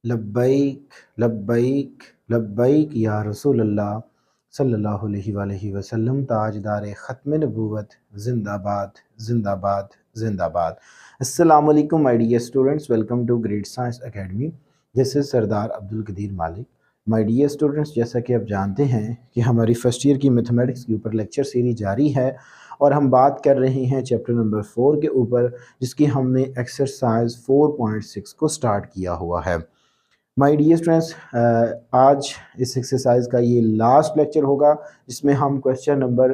लब्बैक लब्बैक लब्बैक या रसूल अल्लाह सल्लल्लाहु अलैहि वसल्लम। ताजदार ख़त्म नबूवत जिंदाबाद जिंदाबाद जिंदाबाद। अस्सलामु अलैकुम my dear students, welcome to Great Science Academy. This is Sardar Abdul Qadeer Malik. My dear students, जैसा कि आप जानते हैं कि हमारी फ़र्स्ट ईयर की मैथमेटिक्स के ऊपर लेक्चर सीरीज जारी है और हम बात कर रहे हैं चैप्टर नंबर 4 के ऊपर, जिसकी हमने एक्सरसाइज 4.6 को स्टार्ट किया हुआ है। माय डियर स्टूडेंट्स, आज इस एक्सरसाइज का ये लास्ट लेक्चर होगा जिसमें हम क्वेश्चन नंबर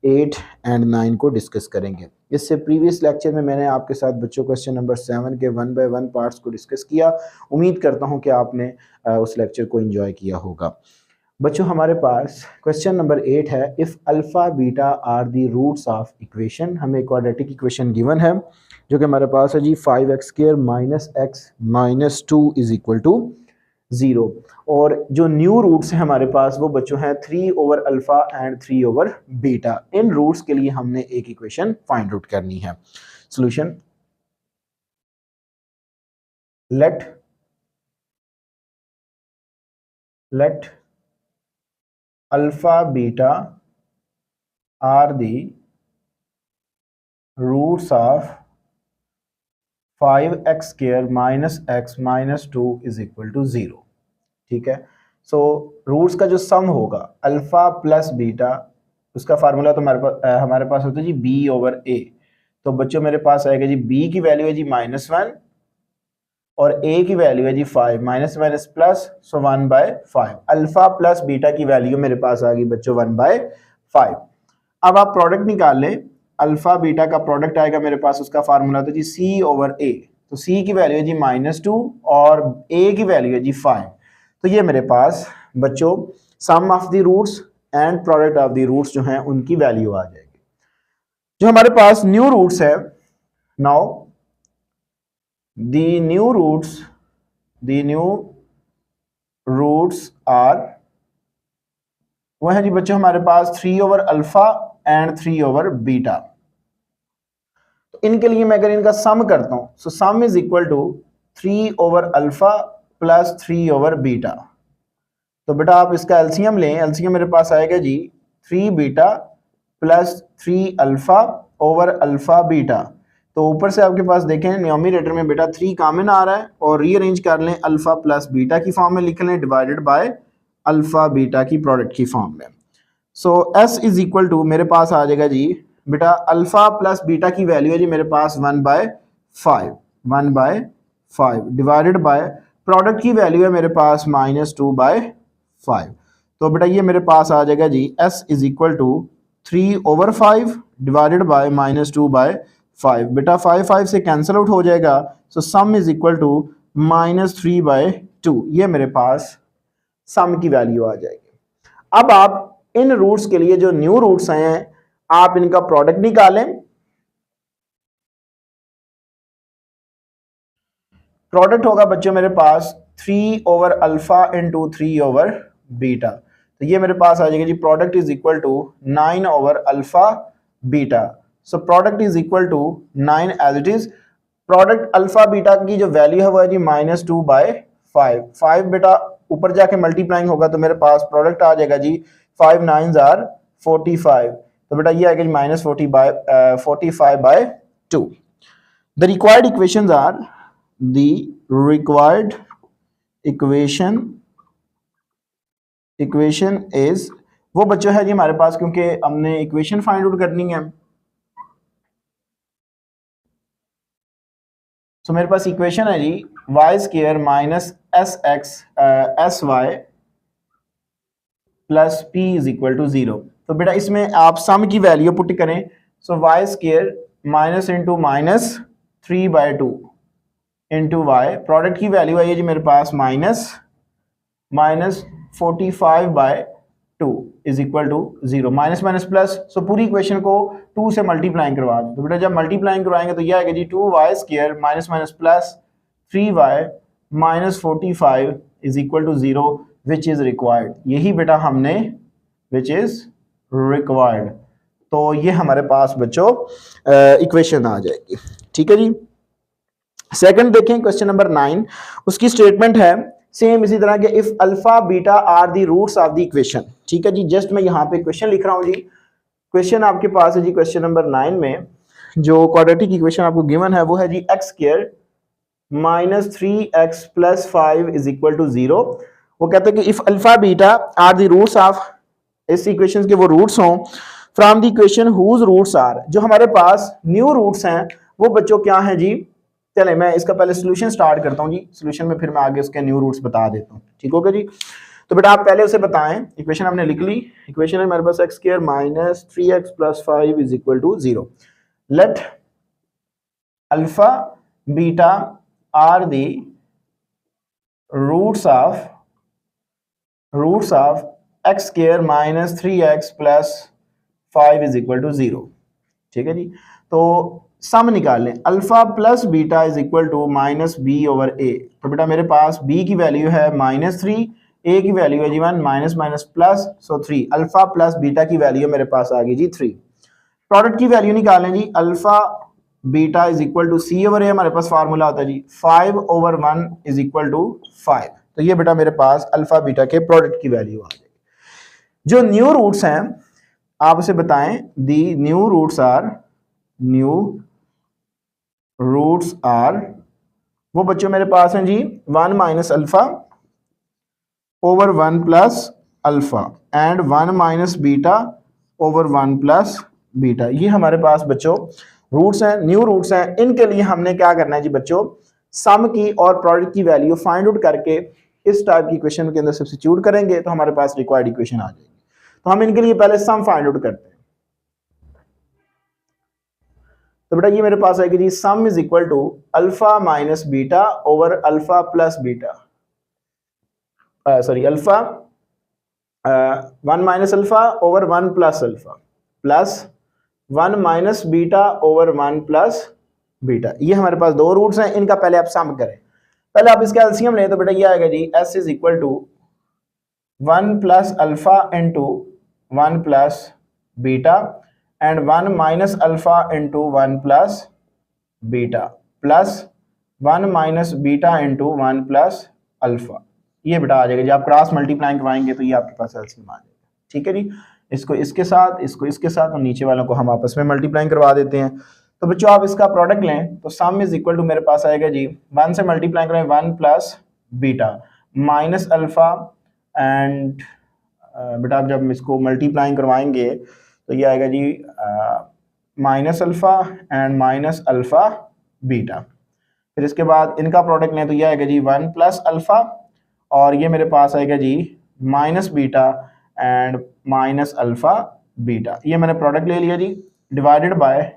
8 एंड 9 को डिस्कस करेंगे। इससे प्रीवियस लेक्चर में मैंने आपके साथ बच्चों क्वेश्चन नंबर 7 के 1 बाय 1 पार्ट्स को डिस्कस किया। उम्मीद करता हूं कि आपने उस लेक्चर को एंजॉय किया होगा। बच्चों, हमारे पास क्वेश्चन नंबर 8 है, if alpha beta are the roots of equation. हमें क्वाड्रेटिक इक्वेशन गिवन है जो कि हमारे पास है जी 5x² minus x minus 2 is equal to 0। और जो न्यू रूट्स हैं हमारे पास वो बच्चों हैं 3 over alpha and 3 over beta. इन रूट्स के लिए हमने एक इक्वेशन फाइंड आउट करनी है। Solution, let alpha beta are the roots of 5x² minus x minus 2 is equal to 0। ठीक है, सो रूट्स का जो सम होगा अल्फा प्लस बीटा, उसका फार्मूला तो हमारे पास होता है जी b ओवर a। तो बच्चों मेरे पास आएगा जी b की वैल्यू है जी -1 और a की वैल्यू है जी 5, माइनस माइनस प्लस, सो 1/5। अल्फा प्लस बीटा की वैल्यू मेरे पास आ गई बच्चों 1/5। अब आप प्रोडक्ट निकाल लें, अल्फा बीटा का प्रोडक्ट आएगा मेरे पास, उसका फार्मूला था जी c ओवर a। तो c की वैल्यू है जी -2 और a की वैल्यू है जी 5। तो ये मेरे पास बच्चों sum of the roots and product of the roots जो हैं उनकी वैल्यू आ जाएगी। जो हमारे पास न्यू रूट्स है, now the new roots are, वो है जी बच्चों हमारे पास 3 over alpha and 3 over beta. तो इनके लिए मैं अगर इनका सम करता हूं, so sum is equal to 3 over alpha plus 3 over beta. तो बेटा आप इसका एलसीएम लें, एलसीएम मेरे पास आएगा जी 3 beta plus 3 alpha over alpha beta. तो ऊपर से आपके पास देखें न्यूमरेटर में बेटा 3 कॉमन आ रहा है और रीअरेंज कर लें, अल्फा प्लस बीटा की फॉर्म में लिख लें डिवाइडेड बाय अल्फा बीटा की प्रोडक्ट की फॉर्म में। सो एस इज इक्वल टू मेरे पास आ जाएगा जी बेटा अल्फा प्लस बीटा की वैल्यू है जी मेरे पास 1/5 डिवाइडेड बाय प्रोडक्ट की वैल्यू है मेरे पास -2/5। तो बेटा ये मेरे पास आ जाएगा जी S is equal to 3 over 5 divided by -2/5। बेटा 5 से कैंसिल आउट हो जाएगा, so sum is equal to -3/2। ये मेरे पास सम की वैल्यू आ जाएगी। अब आप इन रूट्स के लिए जो न्यू रूट्स आए हैं आप इनका प्रोडक्ट निकालें। प्रोडक्ट होगा बच्चों मेरे पास 3 over alpha into 3 over beta. तो ये मेरे पास आ जाएगा जी product is equal to 9 over alpha beta. So product is equal to 9 as it is. Product alpha beta की जो वैल्यू है वो है जी -2/5। 5 बेटा ऊपर जाके मल्टीप्लाइंग होगा तो मेरे पास प्रोडक्ट आ जाएगा जी 5 9s are 45। तो बेटा ये आएगा जी -45/2। The required equations are, the required equation is, वो बच्चों है जी हमारे पास, क्योंकि हमने इक्वेशन फाइंड आउट करनी है। सो मेरे पास इक्वेशन है जी y² minus sy plus p is equal to 0। तो बेटा इसमें आप सम की वैल्यू पुट करें, so y² minus into minus 3/2 into y, product की वैल्यू आई है जी मेरे पास -45/2 is equal to 0। Minus minus plus, so पूरी इक्वेशन को 2 से मल्टीप्लाइंग करवा दें। तो बेटा जब मल्टीप्लाइंग करवाएंगे तो यह आएगा जी 2y² minus minus plus 3y minus 45 is equal to 0 which is required. यही बेटा हमने विच इज रिक्वायर्ड। तो ये हमारे पास बच्चों इक्वेशन आ जाएगी। ठीक है जी। सेकंड देखें क्वेश्चन नंबर 9, उसकी स्टेटमेंट है सेम इसी तरह के if alpha beta are the roots of the equation, ठीक है जी। जस्ट मैं यहाँ पे क्वेश्चन लिख रहा हूँ जी। क्वेश्चन आपके पास है जी, क्वेश्चन नंबर 9 में जो क्वाड्रेटिक इक्वेशन आपको गिवन है वो है जी X square minus 3x plus 5 is equal to 0। वो कहते हैं कि if alpha beta are the roots of, इस इक्वेशन के वो रूट्स हों from the equation whose roots are, जो हमारे पास न्यू रूट्स हैं वो बच्चों क्या हैं जी। चले मैं इसका पहले सोल्यूशन स्टार्ट करता हूँ जी, सोल्यूशन में फिर मैं आगे उसके न्यू रूट्स बता देता हूँ, ठीक होगा जी। तो बेटा आप पहले उसे बताएं, इक्वेशन हमने लिख ली। इक्वेशन है मेरे पास X square minus 3x plus 5 is equal to 0। Let alpha beta are the roots of X square minus 3x plus 5 is equal to 0, ठीक है जी। तो सम निकाल लें, alpha plus beta is equal to minus B over A. तो बेटा मेरे पास b की वैल्यू है -3, a की वैल्यू है जी 1, माइनस माइनस प्लस, सो 3। अल्फा प्लस बीटा की वैल्यू मेरे पास आ गई जी 3। प्रोडक्ट की वैल्यू निकालें जी, alpha beta is equal to C over A, हमारे पास फार्मूला होता है जी 5 ओवर 1 इज इक्वल टू 5। तो ये बेटा मेरे पास अल्फा बीटा के प्रोडक्ट की वैल्यू आ जाएगी। जो न्यू रूट्स हैं आप उसे बताएं, दी न्यू रूट्स आर वो बच्चों मेरे पास हैं जी 1 minus alpha over 1 plus alpha and 1 minus beta over 1 plus beta. ये हमारे पास बच्चों रूट्स हैं, न्यू रूट्स हैं। इनके लिए हमने क्या करना है जी बच्चों, सम की और प्रोडक्ट की वैल्यू फाइंड आउट करके इस टाइप की इक्वेशन के अंदर सब्स्टिट्यूट करेंगे तो हमारे पास रिक्वायर्ड इक्वेशन आ जाएगी। तो हम इनके लिए पहले सम फाइंड आउट करते हैं। तो बेटा ये मेरे पास आएगी जी sum is equal to alpha minus beta over alpha plus beta, sorry alpha 1 minus alpha over 1 plus alpha plus 1 minus beta over 1 plus beta. ये हमारे पास दो रूट्स हैं, इनका पहले आप सम करें। पहले आप इसका एलसीएम लें तो बेटा ये आएगा जी s is equal to 1 plus alpha into 1 plus beta and 1 minus alpha into 1 plus beta plus 1 minus beta into 1 plus alpha. ये बेटा आ जाएगा जी, आप क्रॉस मल्टीप्लाइंग करवाएंगे तो ये आपके पास एलसीएम आ जाएगा, ठीक है जी। इसको इसके साथ, इसको इसके साथ और नीचे वालों को हम आपस में मल्टीप्लाइंग करवा देते हैं। तो बच्चों आप इसका प्रोडक्ट लें तो सम इज इक्वल टू मेरे पास आएगा जी 1 से मल्टीप्लाई करें 1 plus beta minus alpha and बेटा आप जब इसको मल्टीप्लाइंग करवाएंगे तो ये आएगा जी minus alpha and minus alpha beta. फिर इसके बाद इनका प्रोडक्ट लें तो ये आएगा जी 1 प्लस अल्फा और ये मेरे पास आएगा जी minus beta and minus alpha beta. ये मैंने प्रोडक्ट ले लिया जी, डिवाइडेड बाय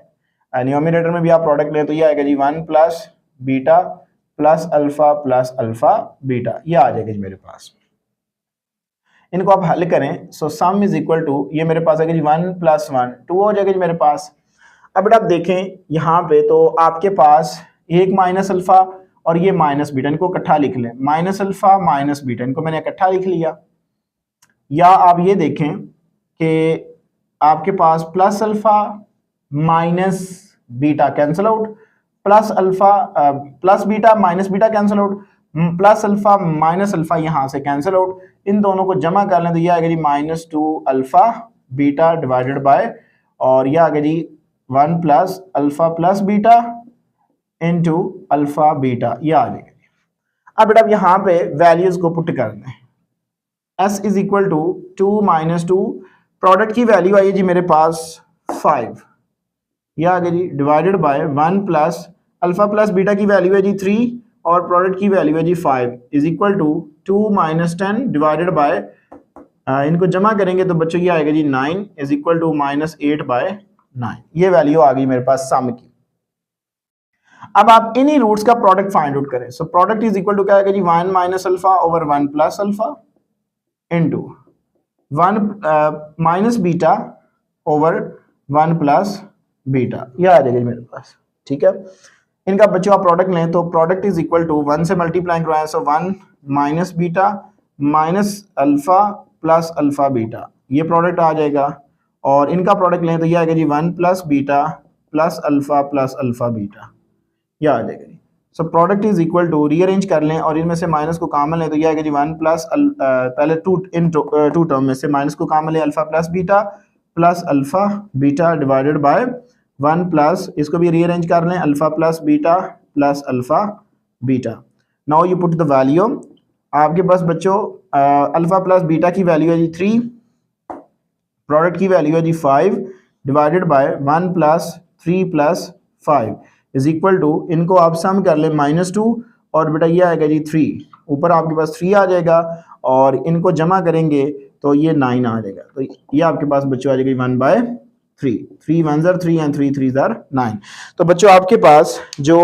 न्यूमरेटर में भी आप प्रोडक्ट लें तो ये आएगा जी 1 plus beta plus alpha beta. ये आ जाएगा जी मेरे पास। इनको आप हल करें सो सम इज इक्वल टू ये मेरे पास आएगा जी 1 प्लस 1 2 हो जाएगा जी मेरे पास। अब बेटा आप देखें यहाँ पे तो आपके पास एक माइनस अल्फा और ये माइनस बीटा, इनको इकट्ठा लिख लें, माइनस अल्फा माइनस बीटा, इनको मैंने इकट्ठा लिख लिया। या आप ये देखें कि आपके पास plus alpha minus beta cancel out, plus alpha plus beta minus beta cancel out, plus alpha minus alpha यहाँ से कैंसिल आउट। इन दोनों को जमा कर लें तो ये आएगा जी -2 अल्फा बीटा डिवाइडेड बाय और ये आएगा जी 1 plus alpha plus beta into alpha beta. ये आ जाएगा जी। अब बेटा यहाँ पे वैल्यूज को पुट कर दें, s is equal to 2 minus 2, product की वैल्यू आई जी मेरे पास 5, यह आ गया जी divided by 1 plus alpha plus beta की वैल्यू है जी 3 और प्रोडक्ट की वैल्यू है जी 5 is equal to 2 minus 10 divided by इनको जमा करेंगे तो बच्चों ये आएगा जी 9 इज इक्वल टू -8 बाय 9। ये वैल्यू आ गई मेरे पास सम की। अब आप इन्हीं रूट्स का प्रोडक्ट फाइंड आउट करें। So product is equal to क्या आएगा जी 1 minus alpha over 1 plus alpha into 1 minus beta over 1 plus beta. यह आ जाएगा मेरे पास, ठीक है। इनका बच्चों आप प्रोडक्ट लें तो प्रोडक्ट इज इक्वल टू 1 से मल्टीप्लाई करवाएं so 1 minus beta minus alpha plus alpha beta, ये प्रोडक्ट आ जाएगा। और इनका प्रोडक्ट लें तो ये आएगा जी 1 plus beta plus alpha beta, यह आ जाएगा जी। So product is equal to, rearrange कर लें और इनमें से माइनस को कॉमन लें तो यह आएगा जी 1 प्लस पहले टू टर्म में से माइनस को कॉमन लें, alpha beta divided by 1 plus, इसको भी रीअरेंज कर लें, alpha beta. Now you put the value, आपके पास बच्चों अल्फा प्लस बीटा की वैल्यू है जी 3, प्रोडक्ट की वैल्यू है जी 5 divided by 1 plus 3 plus 5 is equal to, इनको आप सम कर लें -2 और बेटा ये आएगा जी 3, ऊपर आपके पास 3 आ जाएगा और इनको जमा करेंगे तो ये 9 आ जाएगा। तो ये आपके पास बच्चों आ जाएगा 1/3, 3 1s are 3 and 3 3s are 9। तो बच्चों आपके पास जो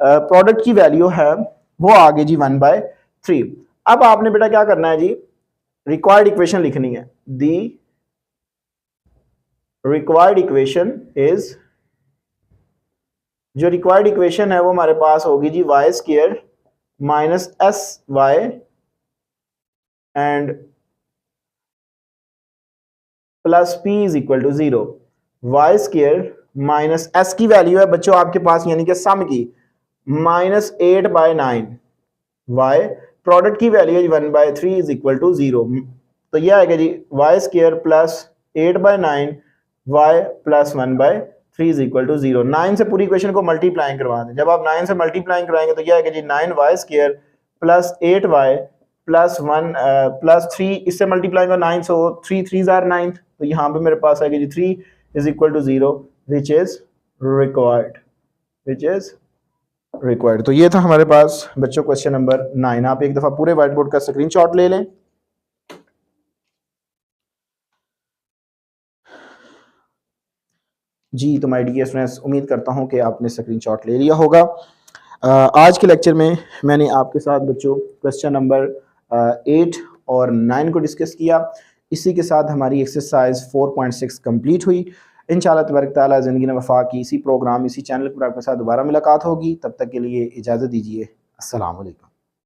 प्रोडक्ट की वैल्यू है वो आ गई जी 1/3। अब आपने बेटा क्या करना है जी, रिक्वायर्ड इक्वेशन लिखनी है। दी रिक्वायर्ड इक्वेशन इज, जो रिक्वायर्ड इक्वेशन है वो हमारे पास होगी जी y² minus sy and plus p is equal to 0। y² minus s की वैल्यू है बच्चों आपके पास यानी कि सम की -8/9, y प्रोडक्ट की वैल्यू है 1/3 इज इक्वल टू 0। तो ये आएगा जी y² plus 8/9 y plus 1/3 is equal to 0। 9 से पूरी इक्वेशन को मल्टीप्लाई करवा दें, जब आप 9 से मल्टीप्लाई कराएंगे तो ये आएगा जी 9y² plus 8y plus 1 plus 3, इससे मल्टीप्लाई का 9, सो 3 3s are 9, तो यहाँ पे मेरे पास आएगा जी 3 is equal to 0 which is required. तो ये था हमारे पास बच्चों क्वेश्चन नंबर 9। आप एक दफा पूरे व्हाइट बोर्ड का स्क्रीनशॉट ले लें। जी तो माय डियर स्टूडेंट्स, उम्मीद करता हूं कि आपने स्क्रीनशॉट ले लिया होगा। आज के लेक्चर में मैंने आपके साथ बच्चों क्वेश्चन नंबर 8 और 9 को डिस्कस किया। इसी के साथ हमारी एक्सरसाइज 4.6 कंप्लीट हुई। इंशाअल्लाह तबारक तआला ज़िंदगी में वफा की इसी प्रोग्राम इसी चैनल पर आपके साथ दोबारा मुलाकात होगी। तब तक के लिए इजाज़त दीजिए। अस्सलाम वालेकुम।